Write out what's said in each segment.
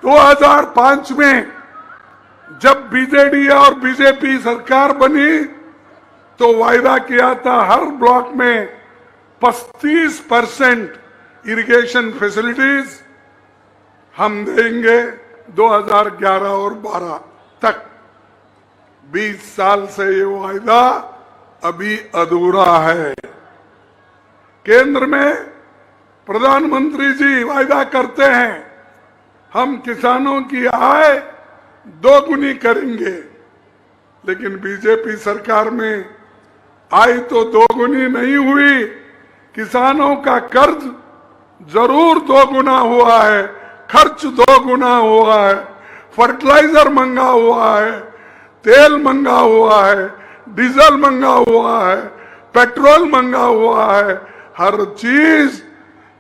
2005 में जब बीजेडी और बीजेपी सरकार बनी तो वायदा किया था हर ब्लॉक में 35% इरिगेशन फैसिलिटीज हम देंगे 2011 और 12 तक। 20 साल से ये वायदा अभी अधूरा है। केंद्र में प्रधानमंत्री जी वायदा करते हैं हम किसानों की आय दोगुनी करेंगे, लेकिन बीजेपी सरकार में आय तो दोगुनी नहीं हुई, किसानों का कर्ज जरूर दोगुना हुआ है, खर्च दोगुना हुआ है, फर्टिलाइजर महंगा हुआ है, तेल महंगा हुआ है, डीजल महंगा हुआ है, पेट्रोल महंगा हुआ है, हर चीज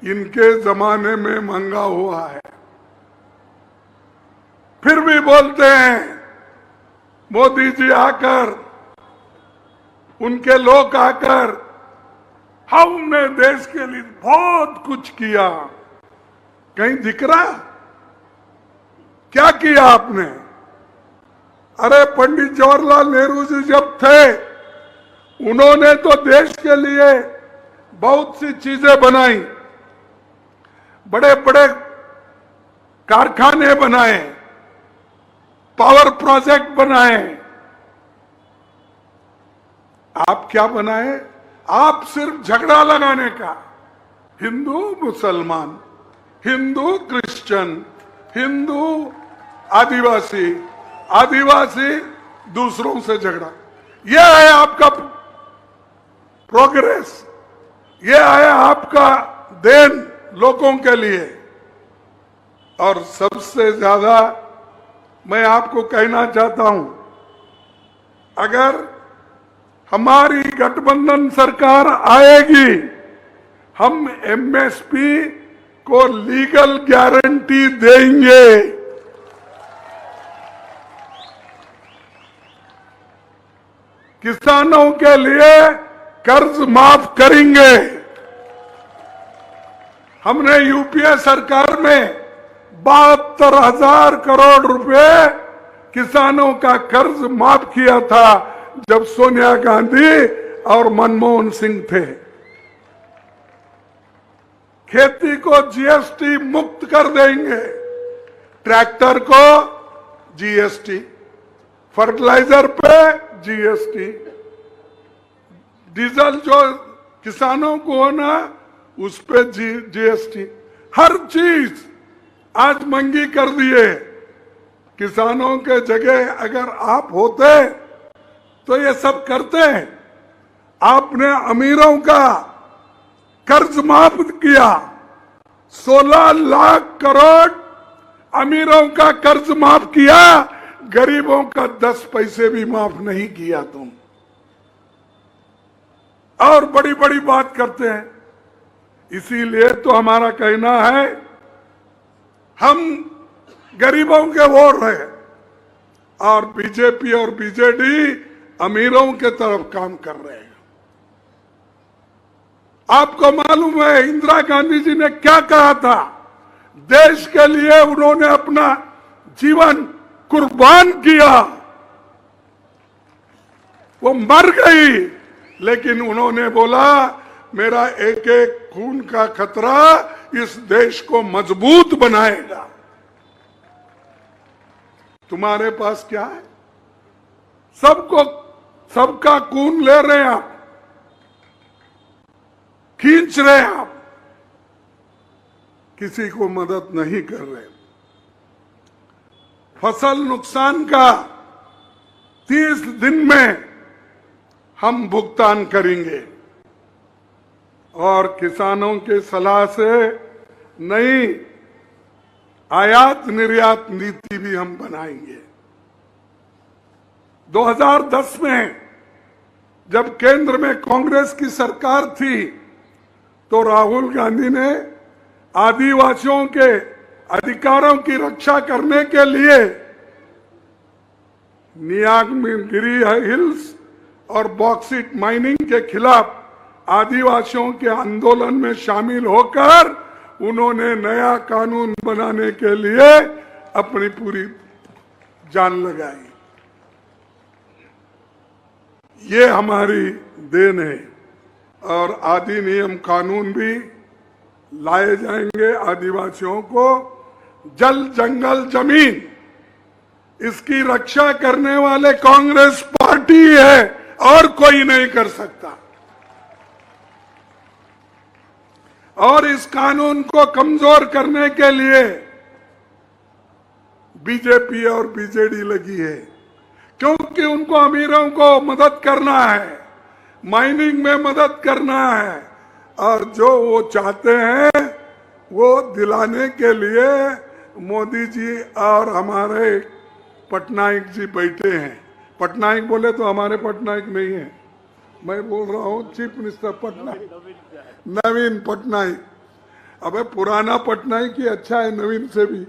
इनके जमाने में महंगा हुआ है। फिर भी बोलते हैं मोदी जी आकर, उनके लोग आकर हमने देश के लिए बहुत कुछ किया। कहीं दिख रहा? क्या किया आपने? अरे पंडित जवाहरलाल नेहरू जी जब थे उन्होंने तो देश के लिए बहुत सी चीजें बनाई, बड़े बड़े कारखाने बनाए, पावर प्रोजेक्ट बनाए। आप क्या बनाए? आप सिर्फ झगड़ा लगाने का, हिंदू मुसलमान, हिंदू क्रिश्चियन, हिंदू आदिवासी, आदिवासी दूसरों से झगड़ा। यह है आपका प्रोग्रेस, यह है आपका देन लोगों के लिए। और सबसे ज्यादा मैं आपको कहना चाहता हूं, अगर हमारी गठबंधन सरकार आएगी, हम एमएसपी को लीगल गारंटी देंगे। किसानों के लिए कर्ज माफ करेंगे। हमने यूपीए सरकार में 72,000 करोड़ रुपए किसानों का कर्ज माफ किया था जब सोनिया गांधी और मनमोहन सिंह थे। खेती को जीएसटी मुक्त कर देंगे, ट्रैक्टर को जीएसटी, फर्टिलाइजर पे जीएसटी, डीजल जो किसानों को होना उस पे जीएसटी, हर चीज आज महंगी कर दिए। किसानों के जगह अगर आप होते तो ये सब करते हैं। आपने अमीरों का कर्ज माफ किया, 16 लाख करोड़ अमीरों का कर्ज माफ किया, गरीबों का 10 पैसे भी माफ नहीं किया तुम। और बड़ी बड़ी बात करते हैं। इसीलिए तो हमारा कहना है हम गरीबों के वोट हैं और बीजेपी और बीजेडी अमीरों के तरफ काम कर रहे हैं। आपको मालूम है इंदिरा गांधी जी ने क्या कहा था? देश के लिए उन्होंने अपना जीवन कुर्बान किया। वो मर गई, लेकिन उन्होंने बोला मेरा एक एक खून का खतरा इस देश को मजबूत बनाएगा। तुम्हारे पास क्या है? सबका खून ले रहे हैं आप, खींच रहे हैं आप, किसी को मदद नहीं कर रहे। फसल नुकसान का 30 दिन में हम भुगतान करेंगे और किसानों के सलाह से नई आयात निर्यात नीति भी हम बनाएंगे। 2010 में जब केंद्र में कांग्रेस की सरकार थी तो राहुल गांधी ने आदिवासियों के अधिकारों की रक्षा करने के लिए नीलगिरी हिल्स और बॉक्सिट माइनिंग के खिलाफ आदिवासियों के आंदोलन में शामिल होकर उन्होंने नया कानून बनाने के लिए अपनी पूरी जान लगाई। ये हमारी देन है और अधिनियम कानून भी लाए जाएंगे। आदिवासियों को जल, जंगल, जमीन, इसकी रक्षा करने वाले कांग्रेस पार्टी है और कोई नहीं कर सकता। और इस कानून को कमजोर करने के लिए बीजेपी और बीजेडी लगी है, क्योंकि उनको अमीरों को मदद करना है, माइनिंग में मदद करना है, और जो वो चाहते हैं वो दिलाने के लिए मोदी जी और हमारे पटनायक जी बैठे हैं। पटनायक बोले तो हमारे पटनायक नहीं है, मैं बोल रहा हूँ चीफ मिनिस्टर पटनायक, नवीन पटनायक। अबे पुराना पटनायक ही अच्छा है नवीन से भी।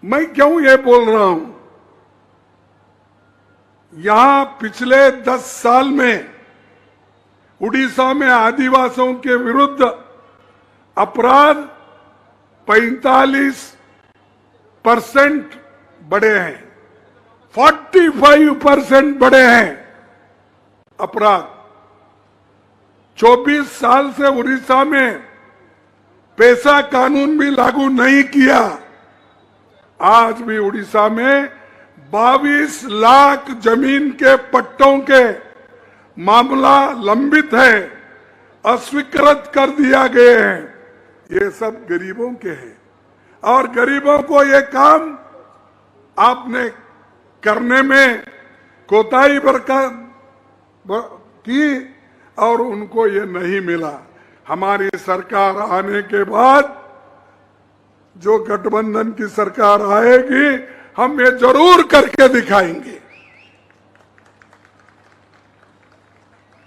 मैं क्यों ये बोल रहा हूं? यहां पिछले 10 साल में उड़ीसा में आदिवासियों के विरुद्ध अपराध 45% बढ़े हैं, 45% बढ़े हैं अपराध। 24 साल से उड़ीसा में पेशा कानून भी लागू नहीं किया। आज भी उड़ीसा में 22 लाख जमीन के पट्टों के मामला लंबित है, अस्वीकृत कर दिया गए हैं। ये सब गरीबों के हैं और गरीबों को ये काम आपने करने में कोताही की और उनको ये नहीं मिला। हमारी सरकार आने के बाद जो गठबंधन की सरकार आएगी, हम ये जरूर करके दिखाएंगे।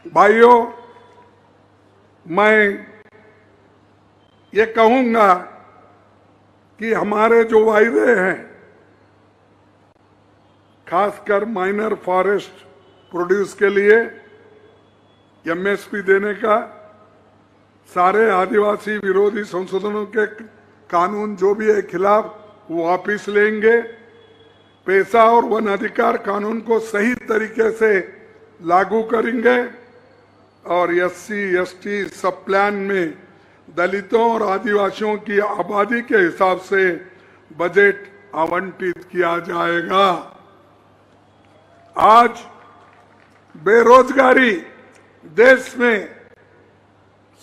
भाइयों, मैं ये कहूंगा कि हमारे जो वायदे हैं, खासकर माइनर फॉरेस्ट प्रोड्यूस के लिए एमएसपी देने का, सारे आदिवासी विरोधी संशोधनों के कानून जो भी है खिलाफ वो वापिस लेंगे, पेशा और वन अधिकार कानून को सही तरीके से लागू करेंगे और एससी एसटी सब प्लान में दलितों और आदिवासियों की आबादी के हिसाब से बजट आवंटित किया जाएगा। आज बेरोजगारी देश में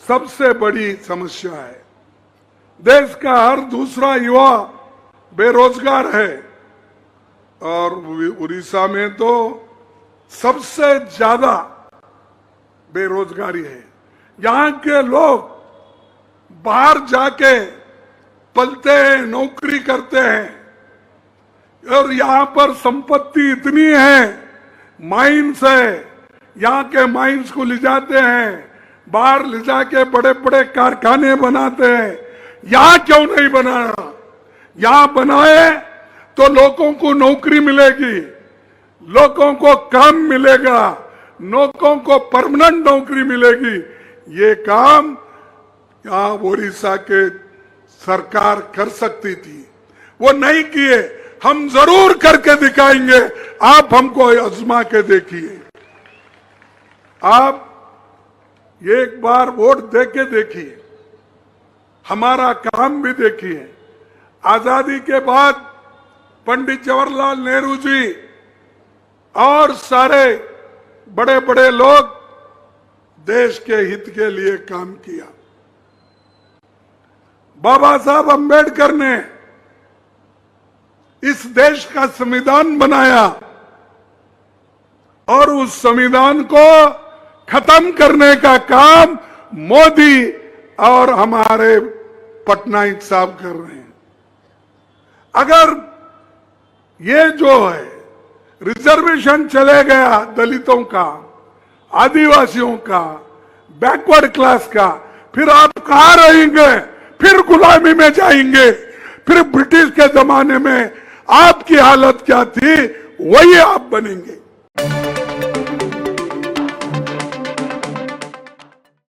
सबसे बड़ी समस्या है। देश का हर दूसरा युवा बेरोजगार है और उड़ीसा में तो सबसे ज्यादा बेरोजगारी है। यहाँ के लोग बाहर जाके पलते हैं, नौकरी करते हैं और यहाँ पर संपत्ति इतनी है, माइंस है, यहाँ के माइंस को ले जाते हैं, बाहर ले जाके बड़े बड़े कारखाने बनाते हैं। यहाँ क्यों नहीं बनाना? यहाँ बनाए तो लोगों को नौकरी मिलेगी, लोगों को काम मिलेगा, लोगों को परमानेंट नौकरी मिलेगी। ये काम यहाँ उड़ीसा के सरकार कर सकती थी, वो नहीं किए। हम जरूर करके दिखाएंगे, आप हमको आजमा के देखिए। आप एक बार वोट दे के देखिए, हमारा काम भी देखिए। आजादी के बाद पंडित जवाहरलाल नेहरू जी और सारे बड़े बड़े लोग देश के हित के लिए काम किया। बाबा साहब अंबेडकर ने इस देश का संविधान बनाया और उस संविधान को खत्म करने का काम मोदी और हमारे पटनायक साहब कर रहे हैं। अगर ये जो है रिजर्वेशन चले गया दलितों का, आदिवासियों का, बैकवर्ड क्लास का, फिर आप कहां रहेंगे? फिर गुलामी में जाएंगे। फिर ब्रिटिश के जमाने में आपकी हालत क्या थी, वही आप बनेंगे।